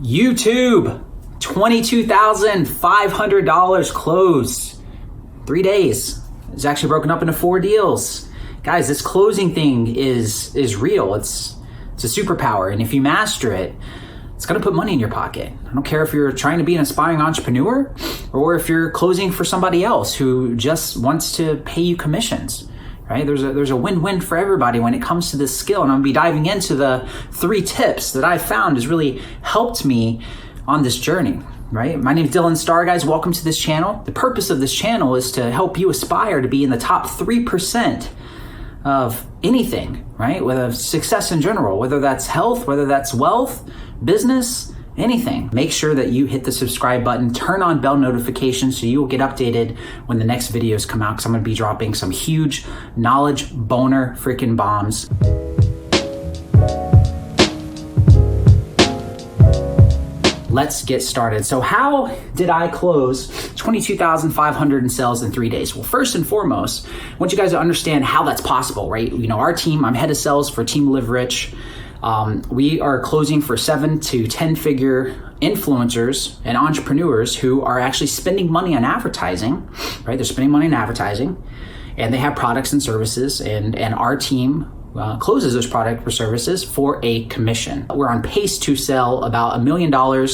YouTube, $22,500 closed. 3 days. It's actually broken up into 4 deals. Guys, this closing thing is real. It's a superpower. And if you master it, it's gonna put money in your pocket. I don't care if you're trying to be an aspiring entrepreneur or if you're closing for somebody else who just wants to pay you commissions. Right? There's a win-win for everybody when it comes to this skill. And I'm gonna be diving into the 3 tips that I found has really helped me on this journey, right? My name is Dylan Starr, guys. Welcome to this channel. The purpose of this channel is to help you aspire to be in the top 3% of anything, right? Whether success in general, whether that's health, whether that's wealth, business, anything. Make sure that you hit the subscribe button, turn on bell notifications so you will get updated when the next videos come out, because I'm going to be dropping some huge knowledge boner freaking bombs. Let's get started. So how did I close 22,500 in sales in 3 days? Well, first and foremost, I want you guys to understand how that's possible, right? You know, our team, I'm head of sales for Team Live Rich. We are closing for 7 to 10 figure influencers and entrepreneurs who are actually spending money on advertising, right? They're spending money on advertising and they have products and services, and our team closes those products or services for a commission. We're on pace to sell about $1 million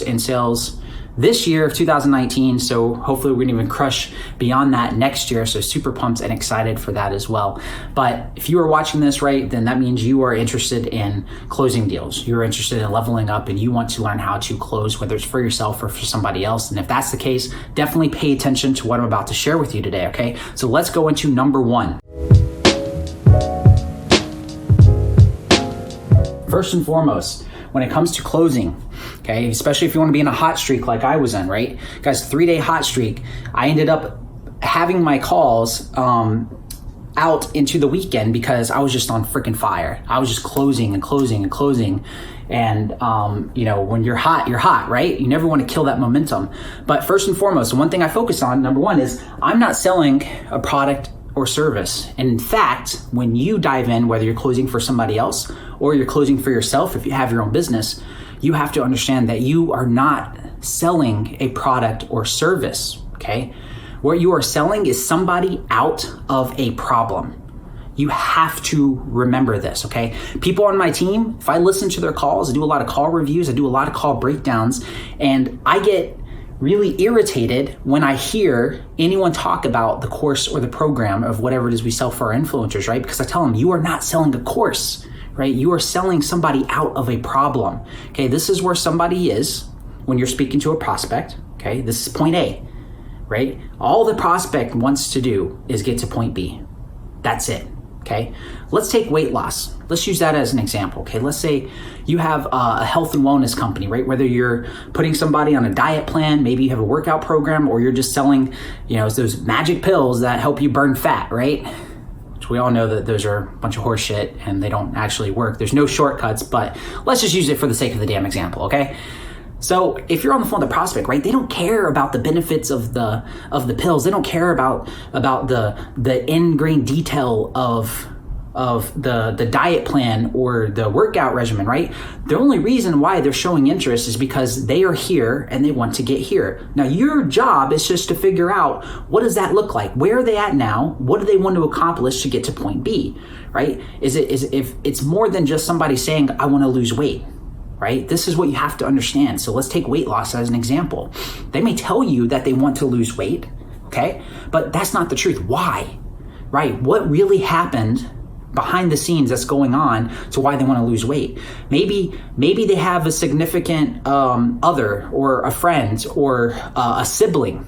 in sales this year of 2019. So hopefully we're gonna even crush beyond that next year. So super pumped and excited for that as well. But if you are watching this, right, then that means you are interested in closing deals. You're interested in leveling up and you want to learn how to close, whether it's for yourself or for somebody else. And if that's the case, definitely pay attention to what I'm about to share with you today, okay? So let's go into number 1. First and foremost, when it comes to closing, okay, especially if you want to be in a hot streak like I was in, right? Guys, 3-day hot streak, I ended up having my calls out into the weekend because I was just on freaking fire. I was just closing and closing and closing. And, you know, when you're hot, right? You never want to kill that momentum. But first and foremost, one thing I focus on, number 1, is I'm not selling a product or service. And in fact, when you dive in, whether you're closing for somebody else or you're closing for yourself, if you have your own business, you have to understand that you are not selling a product or service, okay? What you are selling is somebody out of a problem. You have to remember this, okay? People on my team, if I listen to their calls, I do a lot of call reviews, I do a lot of call breakdowns, and I get really irritated when I hear anyone talk about the course or the program of whatever it is we sell for our influencers, right? Because I tell them, you are not selling a course, right? You are selling somebody out of a problem, okay? This is where somebody is when you're speaking to a prospect, okay? This is point A, right? All the prospect wants to do is get to point B. That's it, okay? Let's take weight loss. Let's use that as an example, okay? Let's say you have a health and wellness company, right? Whether you're putting somebody on a diet plan, maybe you have a workout program, or you're just selling, you know, those magic pills that help you burn fat, right? Which we all know that those are a bunch of horse shit and they don't actually work. There's no shortcuts, but let's just use it for the sake of the damn example, okay? So if you're on the phone with the prospect, right, they don't care about the benefits of the pills. They don't care about the ingrained detail of the diet plan or the workout regimen, right? The only reason why they're showing interest is because they are here and they want to get here. Now, your job is just to figure out, what does that look like? Where are they at now? What do they want to accomplish to get to point B, right? If it's more than just somebody saying, I want to lose weight, right? This is what you have to understand. So let's take weight loss as an example. They may tell you that they want to lose weight, okay? But that's not the truth. Why, right? What really happened behind the scenes that's going on to why they want to lose weight? Maybe they have a significant other or a friend or a sibling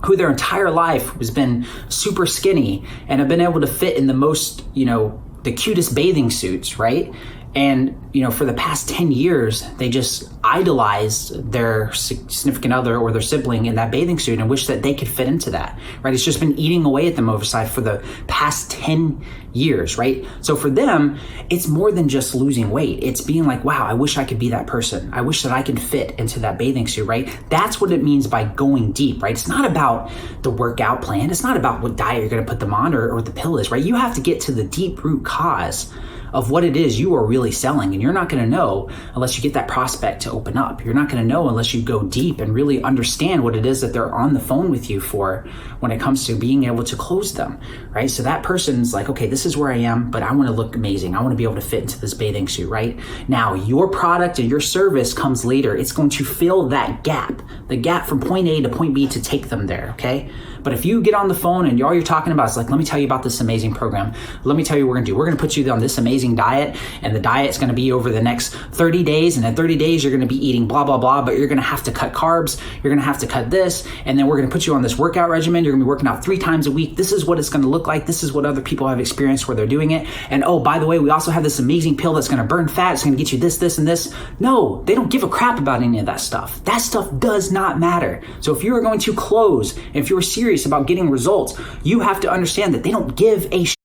who their entire life has been super skinny and have been able to fit in the most, you know, the cutest bathing suits, right? And, you know, for the past 10 years, they just idolized their significant other or their sibling in that bathing suit and wish that they could fit into that, right? It's just been eating away at them overside for the past 10 years, right? So for them, it's more than just losing weight. It's being like, wow, I wish I could be that person. I wish that I could fit into that bathing suit, right? That's what it means by going deep, right? It's not about the workout plan. It's not about what diet you're going to put them on or what the pill is, right? You have to get to the deep root cause of what it is you are really selling. And you're not going to know unless you get that prospect to open up. You're not going to know unless you go deep and really understand what it is that they're on the phone with you for when it comes to being able to close them, right? So that person's like, okay, this is where I am, but I want to look amazing. I want to be able to fit into this bathing suit, right? Now, your product and your service comes later. It's going to fill that gap, the gap from point A to point B to take them there, okay? But if you get on the phone and all you're talking about is like, let me tell you about this amazing program. Let me tell you what we're going to do. We're going to put you on this amazing diet, and the diet's going to be over the next 30 days. And in 30 days, you're going to be eating blah, blah, blah, but you're going to have to cut carbs. You're going to have to cut this. And then we're going to put you on this workout regimen. You're going to be working out 3 times a week. This is what it's going to look like. This is what other people have experienced where they're doing it. And oh, by the way, we also have this amazing pill that's going to burn fat. It's going to get you this, this, and this. No, they don't give a crap about any of that stuff. That stuff does not matter. So if you are going to close, if you're serious about getting results, you have to understand that they don't give a shit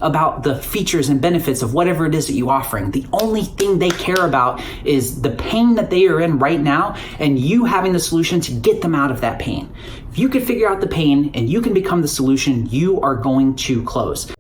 about the features and benefits of whatever it is that you're offering. The only thing they care about is the pain that they are in right now and you having the solution to get them out of that pain. If you can figure out the pain and you can become the solution, you are going to close.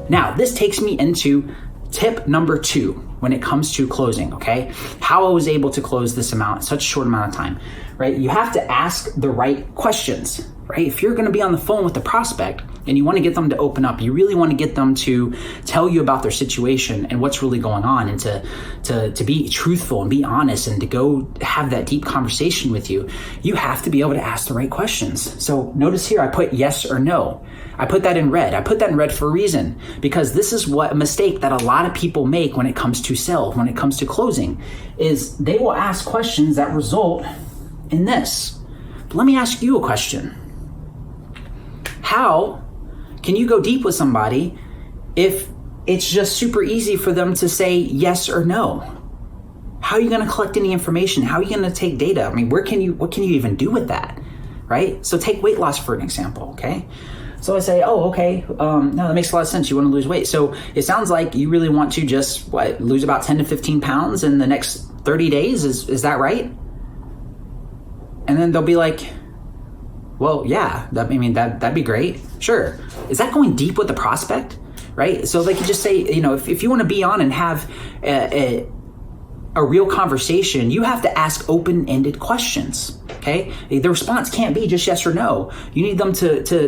Now, this takes me into tip number 2 when it comes to closing, okay? How I was able to close this amount in such a short amount of time, right? You have to ask the right questions, right? If you're gonna be on the phone with the prospect and you wanna get them to open up, you really wanna get them to tell you about their situation and what's really going on, and to be truthful and be honest and to go have that deep conversation with you, you have to be able to ask the right questions. So notice here, I put yes or no. I put that in red. I put that in red for a reason, because this is what a mistake that a lot of people make when it comes to sales, when it comes to closing, is they will ask questions that result in this. But let me ask you a question. How can you go deep with somebody if it's just super easy for them to say yes or no? How are you going to collect any information? How are you going to take data? I mean, what can you even do with that, right? So take weight loss for an example, okay? So I say, oh, okay, no, that makes a lot of sense. You want to lose weight. So it sounds like you really want to just, lose about 10 to 15 pounds in the next 30 days. Is that right? And then they'll be like, well, yeah, that'd be great. Sure. Is that going deep with the prospect, right? So they could just say, if you want to be on and have a real conversation, you have to ask open-ended questions, okay? The response can't be just yes or no. You need them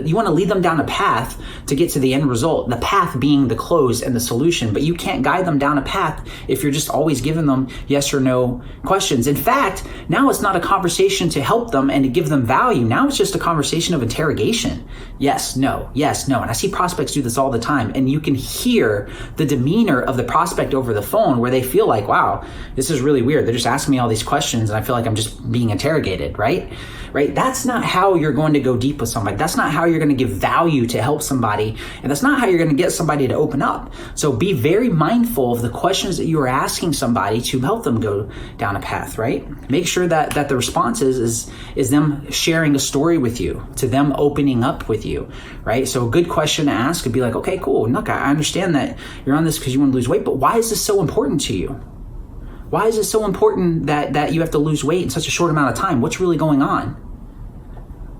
you want to lead them down a path to get to the end result, the path being the close and the solution, but you can't guide them down a path if you're just always giving them yes or no questions. In fact, now it's not a conversation to help them and to give them value. Now it's just a conversation of interrogation. Yes, no, yes, no. And I see prospects do this all the time, and you can hear the demeanor of the prospect over the phone where they feel like, wow, this is really weird. They're just asking me all these questions and I feel like I'm just being interrogated, right? That's not how you're going to go deep with somebody. That's not how you're going to give value to help somebody. And that's not how you're going to get somebody to open up. So be very mindful of the questions that you are asking somebody to help them go down a path, right? Make sure that the response is them sharing a story with you, to them opening up with you, right? So a good question to ask would be like, okay, cool. Look, I understand that you're on this because you want to lose weight, but why is this so important to you? Why is it so important that you have to lose weight in such a short amount of time? What's really going on?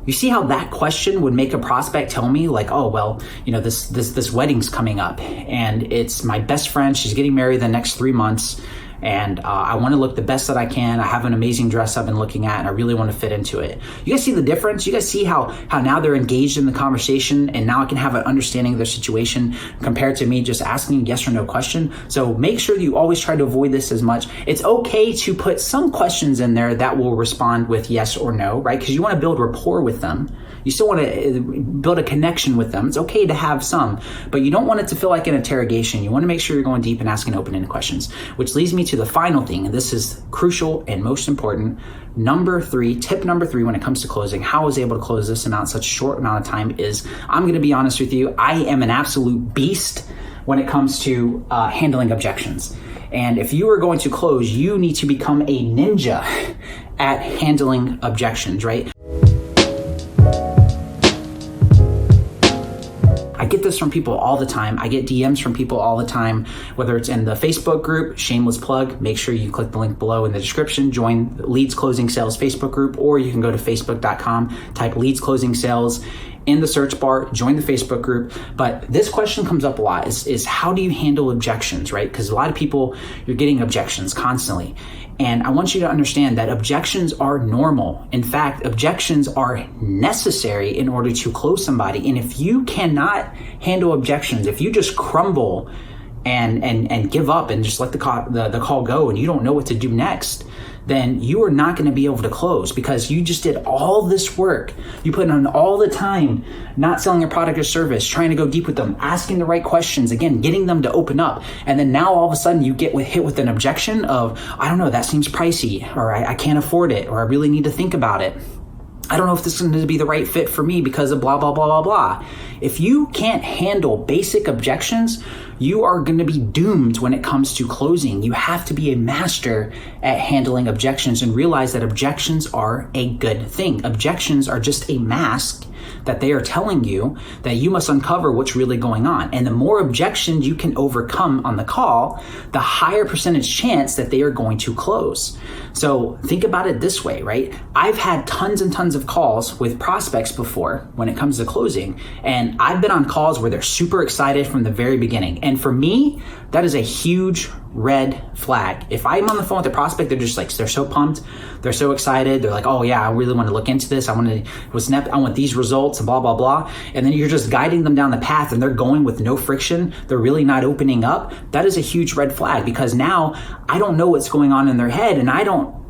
You see how that question would make a prospect tell me like, oh, well, this wedding's coming up and it's my best friend. She's getting married the next 3 months. And I want to look the best that I can. I have an amazing dress I've been looking at and I really want to fit into it. You guys see the difference? You guys see how now they're engaged in the conversation and now I can have an understanding of their situation compared to me just asking yes or no question. So make sure that you always try to avoid this as much. It's okay to put some questions in there that will respond with yes or no, right? Because you want to build rapport with them. You still want to build a connection with them. It's okay to have some, but you don't want it to feel like an interrogation. You want to make sure you're going deep and asking open-ended questions, which leads me to the final thing, and this is crucial and most important. Tip number 3 when it comes to closing, how I was able to close this amount in such a short amount of time is, I'm going to be honest with you, I am an absolute beast when it comes to handling objections. And if you are going to close, you need to become a ninja at handling objections, right? I get this from people all the time. I get DMs from people all the time, whether it's in the Facebook group, shameless plug, make sure you click the link below in the description, join Leads Closing Sales Facebook group, or you can go to facebook.com, type Leads Closing Sales, in the search bar, join the Facebook group. But this question comes up a lot is how do you handle objections, right? Because a lot of people, you're getting objections constantly. And I want you to understand that objections are normal. In fact, objections are necessary in order to close somebody. And if you cannot handle objections, if you just crumble and give up and just let the call go and you don't know what to do next, then you are not going to be able to close because you just did all this work. You put in all the time, not selling a product or service, trying to go deep with them, asking the right questions, again, getting them to open up. And then now all of a sudden you get hit with an objection of, I don't know, that seems pricey, or I can't afford it, or I really need to think about it. I don't know if this is going to be the right fit for me because of blah, blah, blah, blah, blah. If you can't handle basic objections, you are going to be doomed when it comes to closing. You have to be a master at handling objections and realize that objections are a good thing. Objections are just a mask that they are telling you that you must uncover what's really going on. And the more objections you can overcome on the call, the higher percentage chance that they are going to close. So think about it this way, right? I've had tons and tons of calls with prospects before when it comes to closing. And I've been on calls where they're super excited from the very beginning. And for me, that is a huge red flag. If I'm on the phone with a prospect, they're just like, they're so pumped, they're so excited, they're like, oh yeah, I really want to look into this, I want these results and blah, blah, blah. And then you're just guiding them down the path and they're going with no friction, they're really not opening up. That is a huge red flag because now I don't know what's going on in their head, and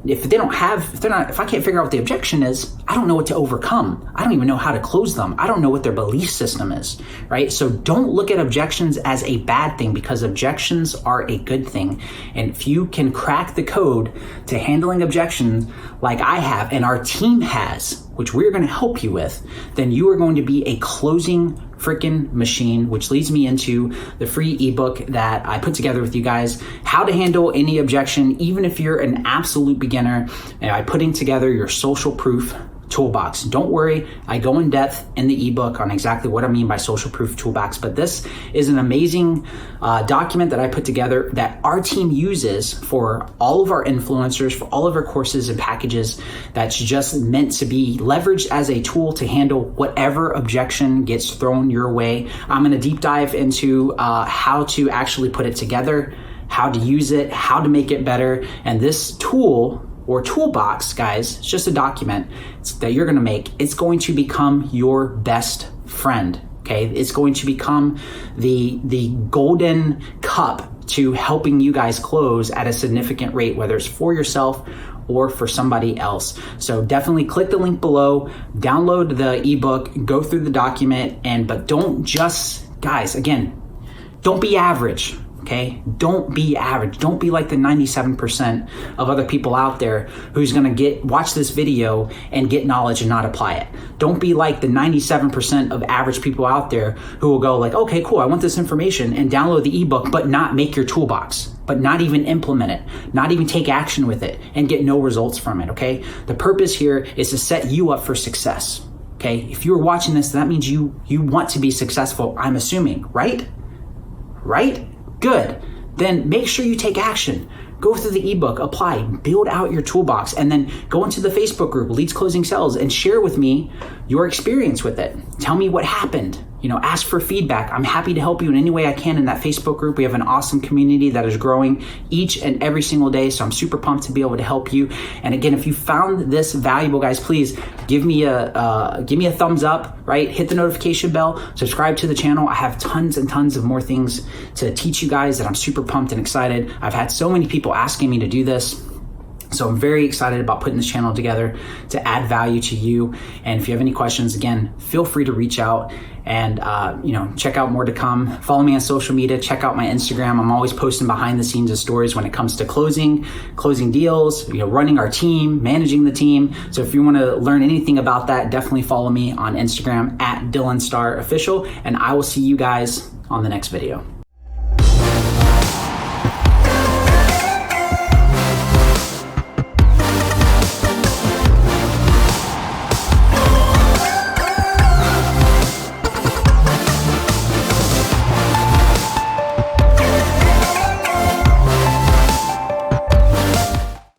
if I can't figure out what the objection is, I don't know what to overcome. I don't even know how to close them. I don't know what their belief system is, right? So don't look at objections as a bad thing because objections are a good thing. And if you can crack the code to handling objections like I have and our team has, which we're going to help you with, then you are going to be a closing freaking machine, which leads me into the free ebook that I put together with you guys, how to handle any objection, even if you're an absolute beginner, and I'm putting together your social proof toolbox. Don't worry, I go in depth in the ebook on exactly what I mean by social proof toolbox, but this is an amazing document that I put together that our team uses for all of our influencers, for all of our courses and packages. That's just meant to be leveraged as a tool to handle whatever objection gets thrown your way. I'm going to deep dive into how to actually put it together, how to use it, how to make it better, and this tool or toolbox, guys, it's just a document that you're gonna make. It's going to become your best friend, okay? It's going to become the golden cup to helping you guys close at a significant rate, whether it's for yourself or for somebody else. So definitely click the link below, download the ebook, go through the document, but don't just, guys, again, don't be average. Okay, don't be average. Don't be like the 97% of other people out there who's gonna watch this video and get knowledge and not apply it. Don't be like the 97% of average people out there who will go like, okay, cool, I want this information, and download the ebook, but not make your toolbox, but not even implement it, not even take action with it, and get no results from it, okay? The purpose here is to set you up for success, okay? If you're watching this, that means you want to be successful, I'm assuming, right? Right? Good. Then make sure you take action. Go through the ebook, apply, build out your toolbox, and then go into the Facebook group, Leads Closing Sales, and share with me your experience with it. Tell me what happened. Ask for feedback. I'm happy to help you in any way I can in that Facebook group. We have an awesome community that is growing each and every single day, so I'm super pumped to be able to help you. And again, if you found this valuable, guys, please give me a thumbs up, right? Hit the notification bell, subscribe to the channel. I have tons and tons of more things to teach you guys that I'm super pumped and excited. I've had so many people asking me to do this. So I'm very excited about putting this channel together to add value to you. And if you have any questions, again, feel free to reach out and check out more to come. Follow me on social media, check out my Instagram. I'm always posting behind the scenes of stories when it comes to closing deals, running our team, managing the team. So if you want to learn anything about that, definitely follow me on Instagram @DylanStarOfficial, and I will see you guys on the next video.